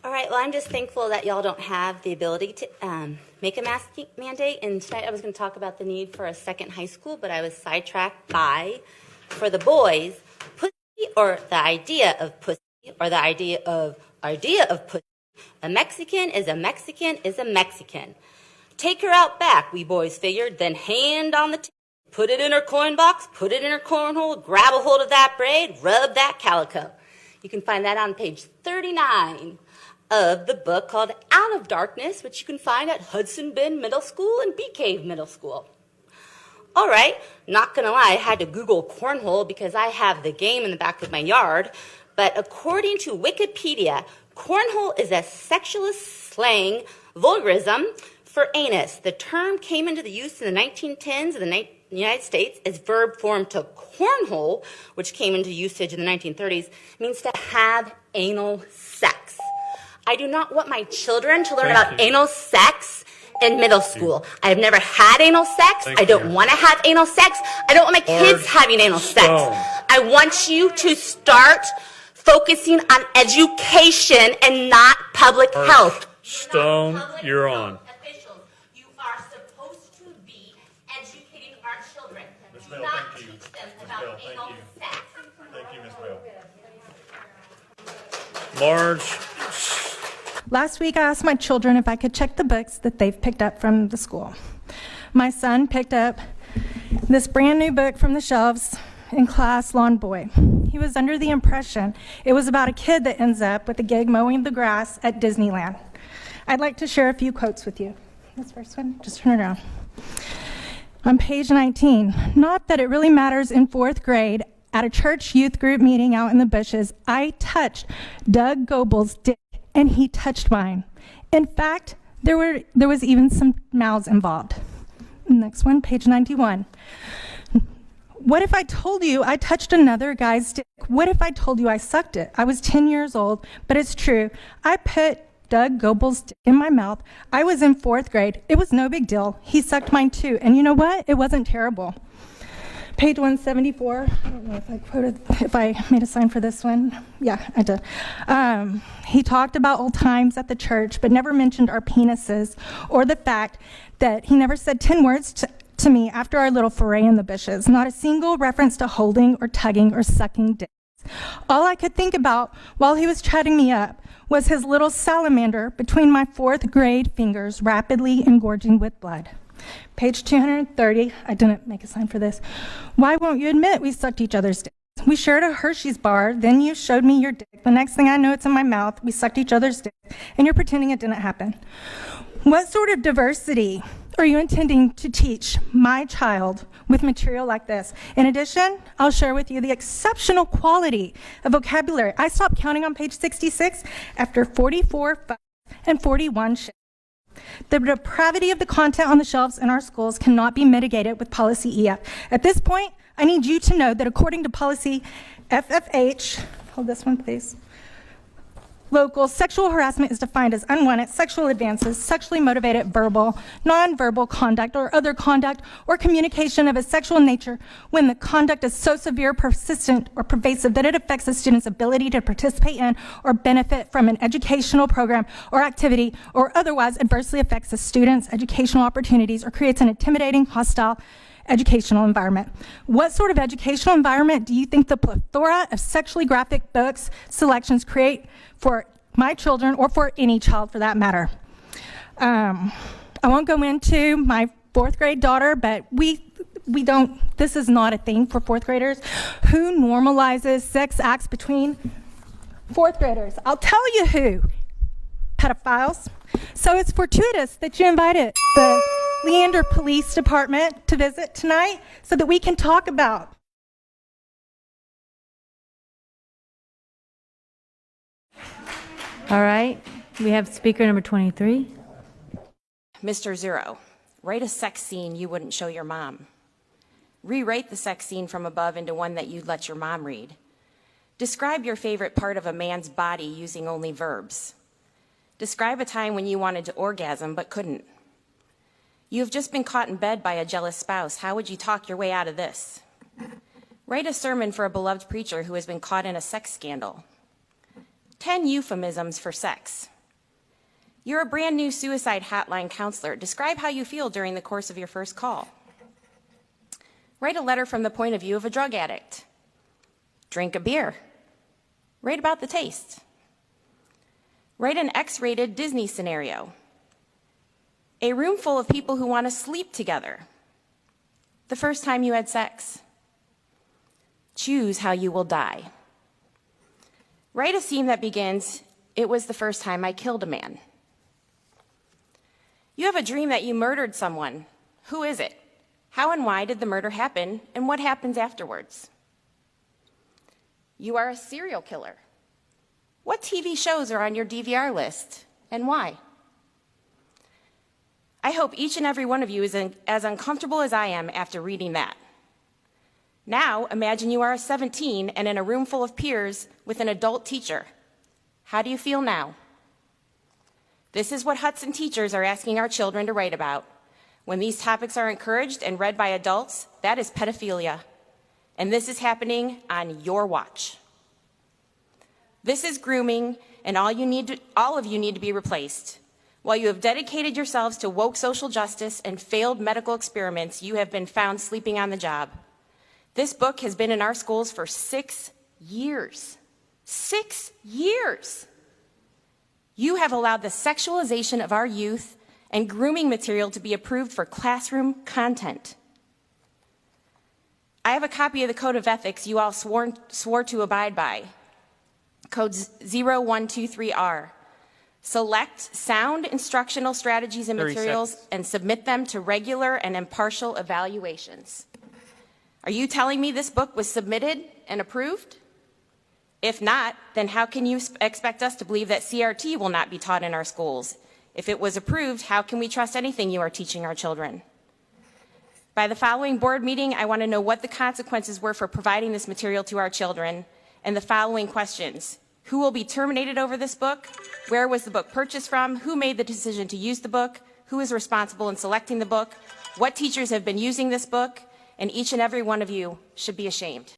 All right, well, I'm just thankful that y'all don't have the ability to make a mask mandate. And tonight I was going to talk about the need for a second high school, but I was sidetracked by, for the boys, pussy or the idea of pussy or the idea of pussy. A Mexican is a Mexican is a Mexican. Take her out back, we boys figured, then hand on the put it in her coin box, put it in her cornhole, grab a hold of that braid, rub that calico. You can find that on page 39 of the book called Out of Darkness, which you can find at Hudson Bend Middle School and Bee Cave Middle School. All right, not gonna lie, I had to Google cornhole because I have the game in the back of my yard, but according to Wikipedia, cornhole is a sexualist slang vulgarism for anus. The term came into the use in the 1910s in the United States as verb form to cornhole, which came into usage in the 1930s, means to have anal sex. I do not want my children to learn about anal sex in middle school. I have never had anal sex. I don't want to have anal sex. I don't want my kids having anal sex. I want you to start focusing on education and not public health. Stone, you're on. Officials, you are supposed to be educating our children, Bell, not thank you. teach them Ms. about Bell, thank anal you. sex. Thank you, Ms. Bell. Marge, Last week, I asked my children if I could check the books that they've picked up from the school. My son picked up this brand new book from the shelves in class, Lawn Boy. He was under the impression it was about a kid that ends up with a gig mowing the grass at Disneyland. I'd like to share a few quotes with you. This first one, just turn it around. On page 19, not that it really matters in 4th grade, at a church youth group meeting out in the bushes, I touched Doug Goebel's dick, and he touched mine. In fact, there was even some mouths involved. Next one, page 91. What if I told you I touched another guy's dick? What if I told you I sucked it? I was 10 years old, but it's true. I put Doug Goebel's dick in my mouth. I was in 4th grade. It was no big deal. He sucked mine too. And you know what? It wasn't terrible. Page 174. I don't know if I made a sign for this one. Yeah, I did. He talked about old times at the church, but never mentioned our penises or the fact that he never said 10 words to me after our little foray in the bushes. Not a single reference to holding or tugging or sucking dicks. All I could think about while he was chatting me up was his little salamander between my 4th grade fingers, rapidly engorging with blood. Page 230, I didn't make a sign for this. Why won't you admit we sucked each other's dicks? We shared a Hershey's bar, then you showed me your dick. The next thing I know, it's in my mouth. We sucked each other's dicks, and you're pretending it didn't happen. What sort of diversity are you intending to teach my child with material like this? In addition, I'll share with you the exceptional quality of vocabulary. I stopped counting on page 66 after 44 and 41 shifts. The depravity of the content on the shelves in our schools cannot be mitigated with policy EF. At this point, I need you to know that according to policy FFH, hold this one please, local, sexual harassment is defined as unwanted sexual advances, sexually motivated verbal, nonverbal conduct, or other conduct or communication of a sexual nature when the conduct is so severe, persistent, or pervasive that it affects a student's ability to participate in or benefit from an educational program or activity, or otherwise adversely affects the student's educational opportunities or creates an intimidating, hostile educational environment. What sort of educational environment do you think the plethora of sexually graphic books selections create for my children, or for any child for that matter? I won't go into my 4th grade daughter, but we don't, this is not a thing for 4th graders. Who normalizes sex acts between 4th graders? I'll tell you who. Pedophiles. So it's fortuitous that you invited the Leander Police Department to visit tonight so that we can talk about. All right, we have speaker number 23. Mr. Zero, write a sex scene you wouldn't show your mom. Rewrite the sex scene from above into one that you'd let your mom read. Describe your favorite part of a man's body using only verbs. Describe a time when you wanted to orgasm but couldn't. You have just been caught in bed by a jealous spouse. How would you talk your way out of this? Write a sermon for a beloved preacher who has been caught in a sex scandal. 10 euphemisms for sex. You're a brand new suicide hotline counselor. Describe how you feel during the course of your first call. Write a letter from the point of view of a drug addict. Drink a beer. Write about the taste. Write an X-rated Disney scenario. A room full of people who want to sleep together. The first time you had sex. Choose how you will die. Write a scene that begins, "It was the first time I killed a man." You have a dream that you murdered someone. Who is it? How and why did the murder happen, and what happens afterwards? You are a serial killer. What TV shows are on your DVR list, and why? I hope each and every one of you is as uncomfortable as I am after reading that. Now, imagine you are 17 and in a room full of peers with an adult teacher. How do you feel now? This is what Hudson teachers are asking our children to write about. When these topics are encouraged and read by adults, that is pedophilia. And this is happening on your watch. This is grooming, and all of you need to be replaced. While you have dedicated yourselves to woke social justice and failed medical experiments, you have been found sleeping on the job. This book has been in our schools for 6 years. 6 years! You have allowed the sexualization of our youth and grooming material to be approved for classroom content. I have a copy of the Code of Ethics you all swore to abide by. Code 0123R. Select sound instructional strategies and materials and submit them to regular and impartial evaluations. Are you telling me this book was submitted and approved? If not, then how can you expect us to believe that CRT will not be taught in our schools? If it was approved, how can we trust anything you are teaching our children? By the following board meeting, I want to know what the consequences were for providing this material to our children, and the following questions. Who will be terminated over this book? Where was the book purchased from? Who made the decision to use the book? Who is responsible in selecting the book? What teachers have been using this book? And each and every one of you should be ashamed.